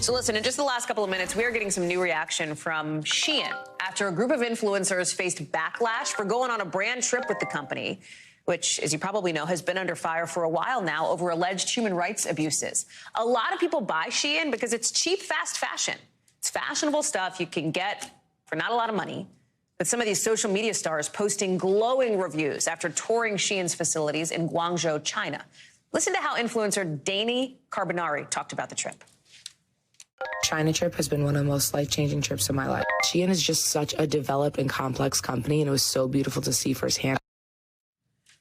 So listen, in just the last couple of minutes, we are getting some new reaction from Shein after a group of influencers faced backlash for going on a brand trip with the company, which, as you probably know, has been under fire for a while now over alleged human rights abuses. A lot of people buy Shein because it's cheap, fast fashion. It's fashionable stuff you can get for not a lot of money. With some of these social media stars posting glowing reviews after touring Shein's facilities in Guangzhou, China. Listen to how influencer Dani Carbonari talked about the trip. China trip has been one of the most life-changing trips of my life. Shein is just such a developed and complex company, and it was so beautiful to see firsthand.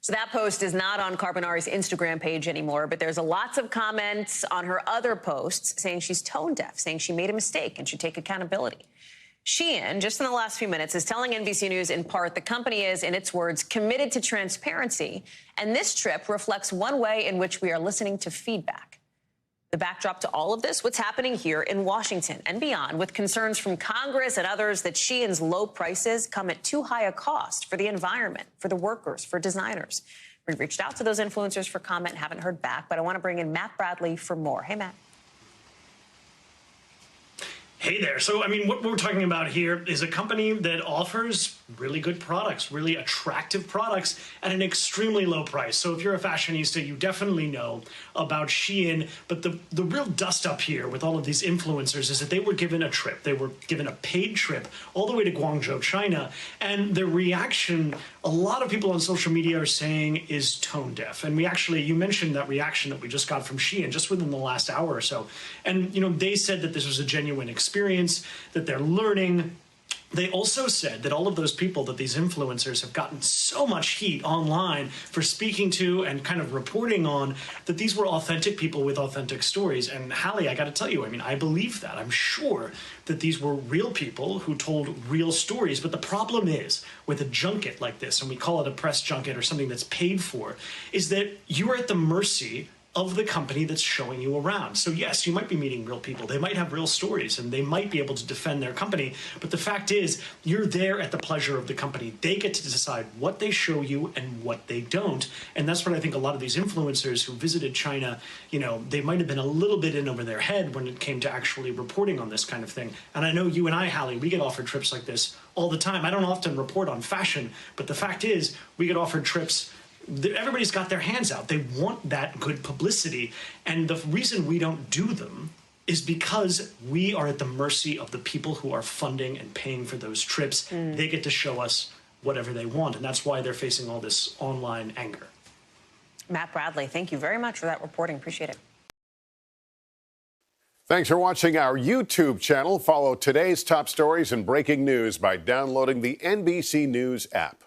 So that post is not on Carbonari's Instagram page anymore, but there's lots of comments on her other posts saying she's tone deaf, saying she made a mistake and should take accountability. Shein, just in the last few minutes, is telling NBC News in part the company is, in its words, committed to transparency, and this trip reflects one way in which we are listening to feedback. The backdrop to all of this, what's happening here in Washington and beyond, with concerns from Congress and others that Shein's low prices come at too high a cost for the environment, for the workers, for designers. We reached out to those influencers for comment, haven't heard back, but I want to bring in Matt Bradley for more. Hey, Matt. Hey there. So, I mean, what we're talking about here is a company that offers really good products, really attractive products at an extremely low price. So if you're a fashionista, you definitely know about Shein. But the real dust up here with all of these influencers is that they were given a trip. They were given a paid trip all the way to Guangzhou, China. And the reaction, a lot of people on social media are saying, is tone deaf. And you mentioned that reaction that we just got from Shein just within the last hour or so. And, you know, they said that this was a genuine experience, that they're learning. They also said that all of those people, that these influencers have gotten so much heat online for speaking to and kind of reporting on, that these were authentic people with authentic stories. And Hallie, I got to tell you, I mean, I believe that. I'm sure that these were real people who told real stories. But the problem is with a junket like this, and we call it a press junket or something that's paid for, is that you are at the mercy of the company that's showing you around. So yes, you might be meeting real people. They might have real stories and they might be able to defend their company. But the fact is, you're there at the pleasure of the company. They get to decide what they show you and what they don't. And that's what I think a lot of these influencers who visited China, you know, they might have been a little bit in over their head when it came to actually reporting on this kind of thing. And I know you and I, Hallie, we get offered trips like this all the time. I don't often report on fashion, but the fact is, we get offered trips. Everybody's got their hands out. They want that good publicity. And the reason we don't do them is because we are at the mercy of the people who are funding and paying for those trips. They get to show us whatever they want. And that's why they're facing all this online anger. Matt Bradley, thank you very much for that reporting. Appreciate it. Thanks for watching our YouTube channel. Follow today's top stories and breaking news by downloading the NBC News app.